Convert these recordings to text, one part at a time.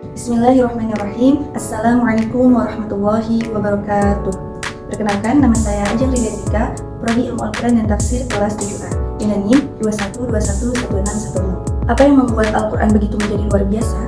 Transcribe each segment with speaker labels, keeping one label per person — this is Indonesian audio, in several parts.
Speaker 1: Bismillahirrahmanirrahim. Assalamualaikum warahmatullahi wabarakatuh. Perkenalkan, nama saya Ajeng Ridendika, Prodi Ilmu Al-Quran dan Tafsir kelas 7A, dengan NIM 21211610. Apa yang membuat Al-Quran begitu menjadi luar biasa?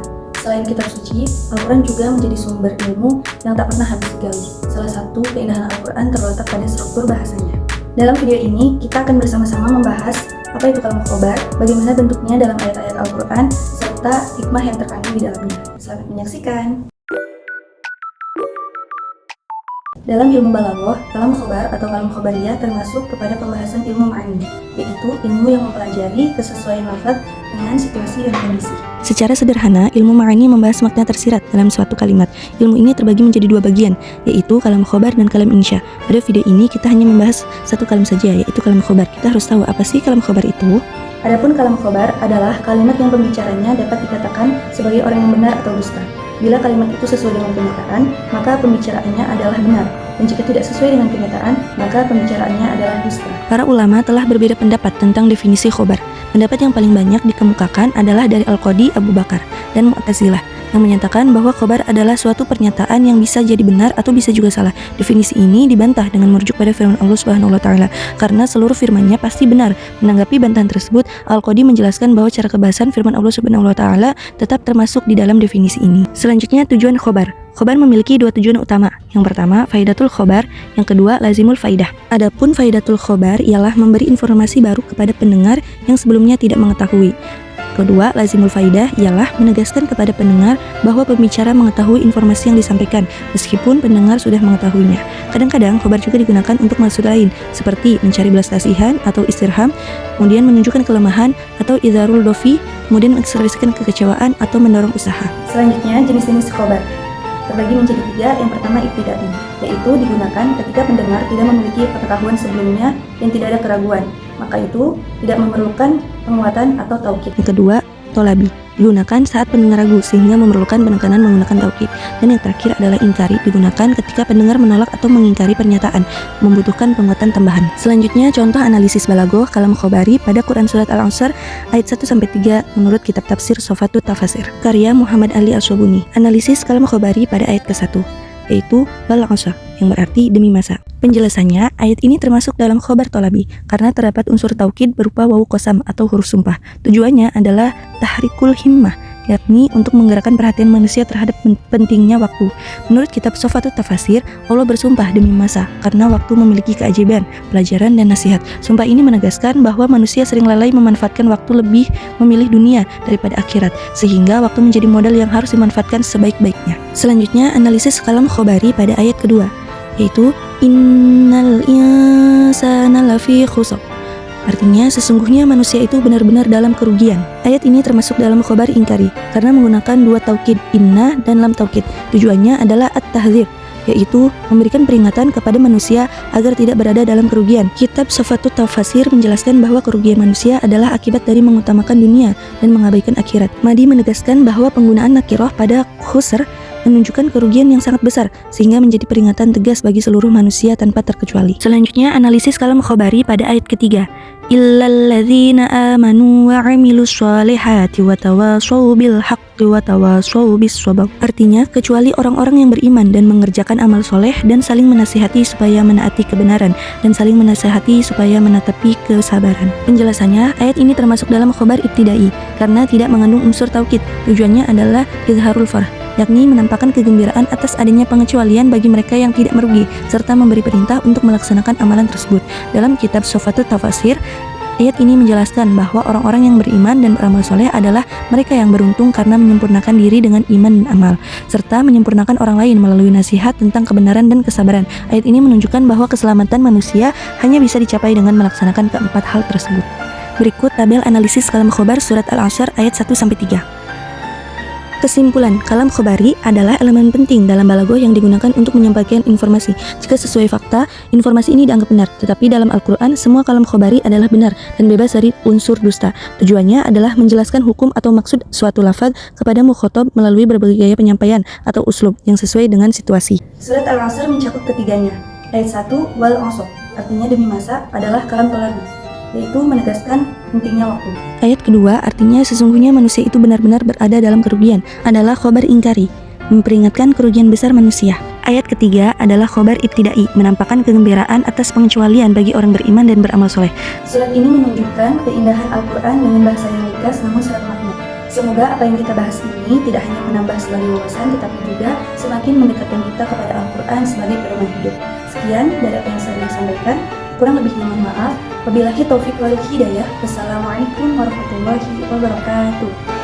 Speaker 1: Selain kitab suci, Al-Quran juga menjadi sumber ilmu yang tak pernah habis digali. Salah satu keindahan Al-Quran terletak pada struktur bahasanya. Dalam video ini, kita akan bersama-sama membahas apa itu kalam khobar, bagaimana bentuknya dalam ayat-ayat Al-Quran, serta hikmah yang terkandung di dalamnya. Selamat menyaksikan. Dalam ilmu balaghah, kalam khobar atau kalam khobariyah termasuk kepada pembahasan ilmu ma'ani, yaitu ilmu yang mempelajari kesesuaian lafaz dengan situasi dan kondisi.
Speaker 2: Secara sederhana, ilmu ma'ani membahas makna tersirat dalam suatu kalimat. Ilmu ini terbagi menjadi dua bagian, yaitu kalam khobar dan kalam insya. Pada video ini kita hanya membahas satu kalam saja, yaitu kalam khobar. Kita harus tahu apa sih kalam khobar itu.
Speaker 1: Adapun kalam khobar adalah kalimat yang pembicaranya dapat dikatakan sebagai orang yang benar atau dusta. Bila kalimat itu sesuai dengan kenyataan, maka pembicaraannya adalah benar. Dan jika tidak sesuai dengan kenyataan, maka pembicaraannya adalah dusta.
Speaker 2: Para ulama telah berbeda pendapat tentang definisi khobar. Pendapat yang paling banyak dikemukakan adalah dari Al-Qadi Abu Bakar dan Mu'tazilah, yang menyatakan bahwa khobar adalah suatu pernyataan yang bisa jadi benar atau bisa juga salah. Definisi ini dibantah dengan merujuk pada firman Allah Subhanahu wa taala, karena seluruh firman-Nya pasti benar. Menanggapi bantahan tersebut, Al-Qadi menjelaskan bahwa cara kebahasan firman Allah Subhanahu wa taala tetap termasuk di dalam definisi ini. Selanjutnya, tujuan khobar. Khobar memiliki dua tujuan utama. Yang pertama, faidatul khobar, yang kedua, lazimul faidah. Adapun faidatul khobar ialah memberi informasi baru kepada pendengar yang sebelumnya tidak mengetahui. Kedua, lazimul faidah ialah menegaskan kepada pendengar bahwa pembicara mengetahui informasi yang disampaikan meskipun pendengar sudah mengetahuinya. Kadang-kadang khobar juga digunakan untuk maksud lain, seperti mencari belas kasihan atau istirham, kemudian menunjukkan kelemahan atau idharul dofi, kemudian mengekspresikan kekecewaan atau mendorong usaha.
Speaker 1: Selanjutnya, jenis-jenis khobar terbagi menjadi tiga. Yang pertama, ibtidai, yaitu digunakan ketika pendengar tidak memiliki pengetahuan sebelumnya dan tidak ada keraguan, maka itu tidak memerlukan penguatan atau taukid.
Speaker 2: Yang kedua, tolabi, digunakan saat pendengar ragu sehingga memerlukan penekanan menggunakan taukid. Dan yang terakhir adalah inkari, digunakan ketika pendengar menolak atau mengingkari pernyataan, membutuhkan penguatan tambahan. Selanjutnya, contoh analisis balaghah kalam khobari pada Quran Surat Al-Asr ayat 1-3 menurut kitab tafsir Sofatut Tafasir, karya Muhammad Ali As-Sobuni. Analisis kalam khobari pada ayat ke-1, yaitu wal asr, yang berarti demi masa. Penjelasannya, ayat ini termasuk dalam khobar tolabi karena terdapat unsur taukid berupa wawu qasam atau huruf sumpah. Tujuannya adalah tahrikul himmah, yakni untuk menggerakkan perhatian manusia terhadap pentingnya waktu. Menurut kitab Sofatut Tafasir, Allah bersumpah demi masa karena waktu memiliki keajaiban, pelajaran, dan nasihat. Sumpah ini menegaskan bahwa manusia sering lalai memanfaatkan waktu, lebih memilih dunia daripada akhirat, sehingga waktu menjadi modal yang harus dimanfaatkan sebaik-baiknya. Selanjutnya, analisis kalam khobari pada ayat kedua, yaitu innal insana lafi khusr. Artinya, sesungguhnya manusia itu benar-benar dalam kerugian. Ayat ini termasuk dalam khobar ingkari karena menggunakan dua taukid, inna dan lam taukid. Tujuannya adalah at-tahdzir, yaitu memberikan peringatan kepada manusia agar tidak berada dalam kerugian. Kitab Sofatut Tafasir menjelaskan bahwa kerugian manusia adalah akibat dari mengutamakan dunia dan mengabaikan akhirat. Madi menegaskan bahwa penggunaan nakirah pada khusr menunjukkan kerugian yang sangat besar, sehingga menjadi peringatan tegas bagi seluruh manusia tanpa terkecuali. Selanjutnya, analisis kalam khobari pada ayat ketiga, illalladzina amanu wa 'amilus sholihati wa tawashaw bil haqqi wa tawashaw bis sabr. Artinya, kecuali orang-orang yang beriman dan mengerjakan amal soleh dan saling menasihati supaya menaati kebenaran dan saling menasihati supaya menatapi kesabaran. Penjelasannya, ayat ini termasuk dalam khobar ibtidai karena tidak mengandung unsur taukid. Tujuannya adalah izharul farh, yakni menampakkan kegembiraan atas adanya pengecualian bagi mereka yang tidak merugi, serta memberi perintah untuk melaksanakan amalan tersebut. Dalam kitab Sofatut Tafasir, ayat ini menjelaskan bahwa orang-orang yang beriman dan beramal soleh adalah mereka yang beruntung karena menyempurnakan diri dengan iman dan amal, serta menyempurnakan orang lain melalui nasihat tentang kebenaran dan kesabaran. Ayat ini menunjukkan bahwa keselamatan manusia hanya bisa dicapai dengan melaksanakan keempat hal tersebut. Berikut tabel analisis kalam khobar surat Al-Asr ayat 1-3. Kesimpulan, kalam khobari adalah elemen penting dalam balaghah yang digunakan untuk menyampaikan informasi. Jika sesuai fakta, informasi ini dianggap benar. Tetapi dalam Al-Quran, semua kalam khobari adalah benar dan bebas dari unsur dusta. Tujuannya adalah menjelaskan hukum atau maksud suatu lafaz kepada mukhatab melalui berbagai gaya penyampaian atau uslub yang sesuai dengan situasi.
Speaker 1: Surat Al-Asr mencakup ketiganya. Ayat 1, wal asr, artinya demi masa, adalah kalam tolabi. yaitu menegaskan pentingnya waktu.
Speaker 2: Ayat kedua artinya sesungguhnya manusia itu benar-benar berada dalam kerugian, adalah khobar ingkari, memperingatkan kerugian besar manusia. Ayat ketiga adalah khobar ibtidai, menampakkan kegembiraan atas pengecualian bagi orang beriman dan beramal soleh.
Speaker 1: Surat ini menunjukkan keindahan Al-Quran dengan bahasa yang ringkas namun syarat makna. Semoga apa yang kita bahas ini tidak hanya menambah sebagai wawasan, tetapi juga semakin mendekatkan kita kepada Al-Quran sebagai pedoman hidup. Sekian dari apa yang saya sampaikan. Kurang lebihnya mohon maaf. Wabillahi taufiq wal hidayah. Wassalamualaikum warahmatullahi wabarakatuh.